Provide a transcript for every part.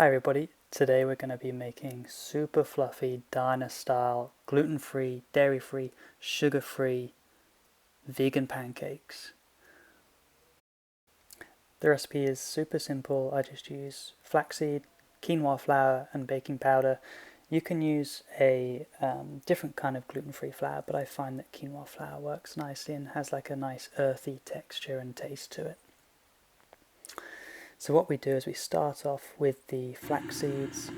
Hi everybody, today we're going to be making super fluffy diner style gluten-free, dairy-free, sugar-free vegan pancakes. The recipe is super simple. I just use flaxseed, quinoa flour and baking powder. You can use a different kind of gluten-free flour, but I find that quinoa flour works nicely and has like a nice earthy texture and taste to it. So what we do is we start off with the flax seeds,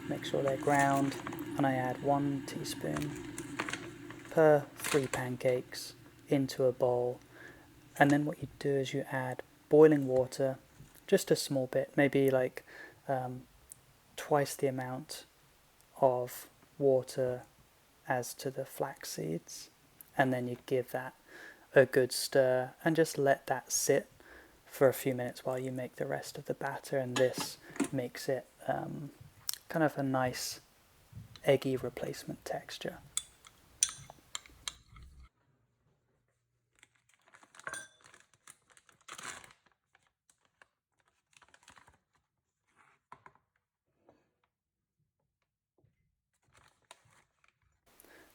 make sure they're ground, and I add 1 teaspoon per 3 pancakes into a bowl. And then what you do is you add boiling water, just a small bit, maybe like twice the amount of water as to the flax seeds, and then you give that a good stir and just let that sit for a few minutes while you make the rest of the batter, and this makes it kind of a nice eggy replacement texture.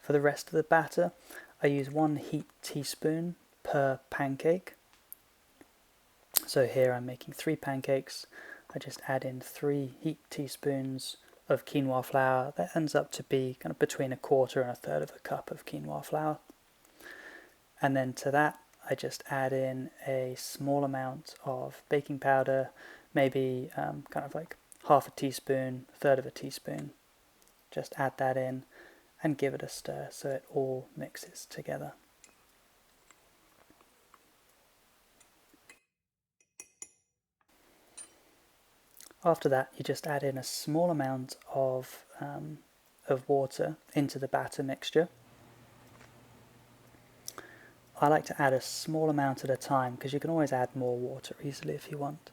For the rest of the batter, I use 1 heaped teaspoon per pancake. So here I'm making 3 pancakes. I just add in 3 heaped teaspoons of quinoa flour. That ends up to be kind of between 1/4 and 1/3 of a cup of quinoa flour. And then to that, I just add in a small amount of baking powder, maybe kind of like 1/2 teaspoon, 1/3 of a teaspoon. Just add that in and give it a stir so it all mixes together. After that, you just add in a small amount of water into the batter mixture. I like to add a small amount at a time because you can always add more water easily if you want.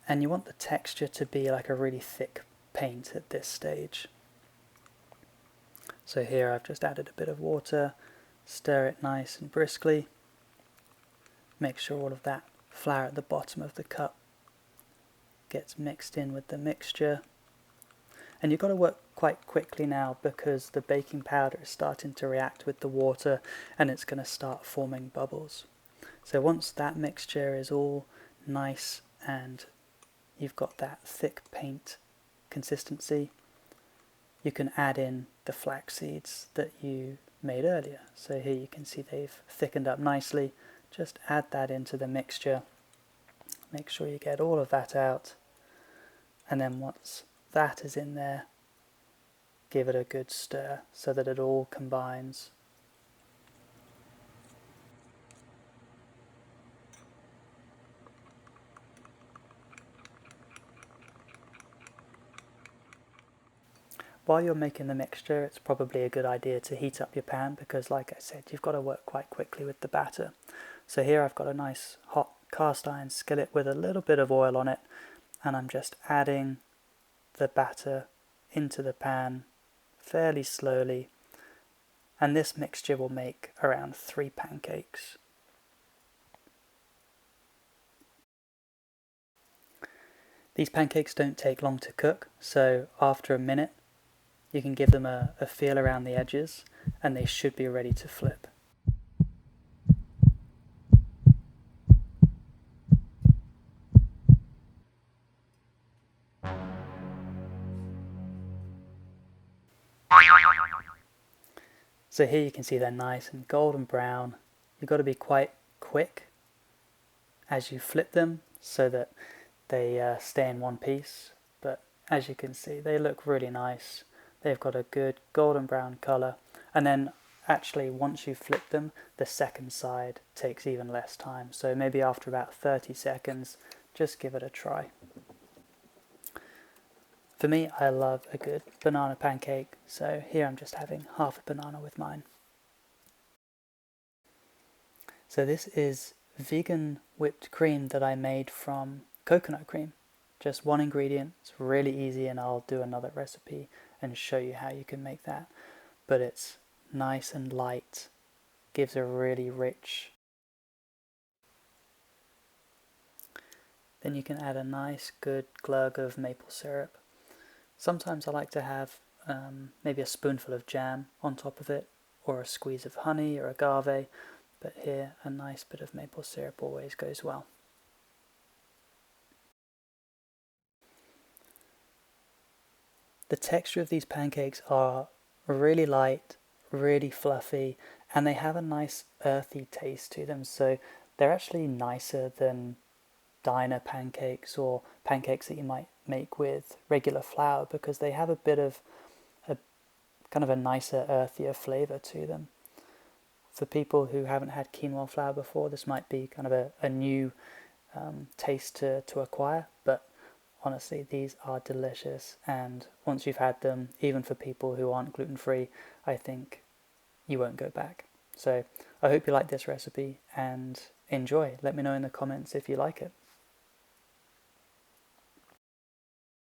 And you want the texture to be like a really thick paint at this stage. So here I've just added a bit of water, stir it nice and briskly. Make sure all of that flour at the bottom of the cup gets mixed in with the mixture. And you've got to work quite quickly now because the baking powder is starting to react with the water and it's going to start forming bubbles. So once that mixture is all nice and you've got that thick paint consistency, you can add in the flax seeds that you made earlier. So here you can see they've thickened up nicely. Just add that into the mixture. Make sure you get all of that out. And then once that is in there, give it a good stir so that it all combines. While you're making the mixture, it's probably a good idea to heat up your pan because, like I said, you've got to work quite quickly with the batter. So here I've got a nice hot cast iron skillet with a little bit of oil on it, and I'm just adding the batter into the pan fairly slowly, and this mixture will make around 3 pancakes. These pancakes don't take long to cook, so after a minute you can give them a feel around the edges and they should be ready to flip. So here you can see they're nice and golden brown. You've got to be quite quick as you flip them so that they stay in one piece, but as you can see they look really nice. They've got a good golden brown colour, and then actually once you flip them the second side takes even less time, so maybe after about 30 seconds just give it a try. For me, I love a good banana pancake, so here I'm just having half a banana with mine. So this is vegan whipped cream that I made from coconut cream. Just 1 ingredient, it's really easy, and I'll do another recipe and show you how you can make that. But it's nice and light, gives a really rich. then you can add a nice good glug of maple syrup. Sometimes I like to have maybe a spoonful of jam on top of it, or a squeeze of honey or agave, but here a nice bit of maple syrup always goes well. The texture of these pancakes are really light, really fluffy, and they have a nice earthy taste to them, so they're actually nicer than diner pancakes or pancakes that you might make with regular flour, because they have a bit of a kind of a nicer, earthier flavour to them. For people who haven't had quinoa flour before, this might be kind of a new taste to acquire, but honestly, these are delicious, and once you've had them, even for people who aren't gluten-free, I think you won't go back. So I hope you like this recipe and enjoy. Let me know in the comments if you like it.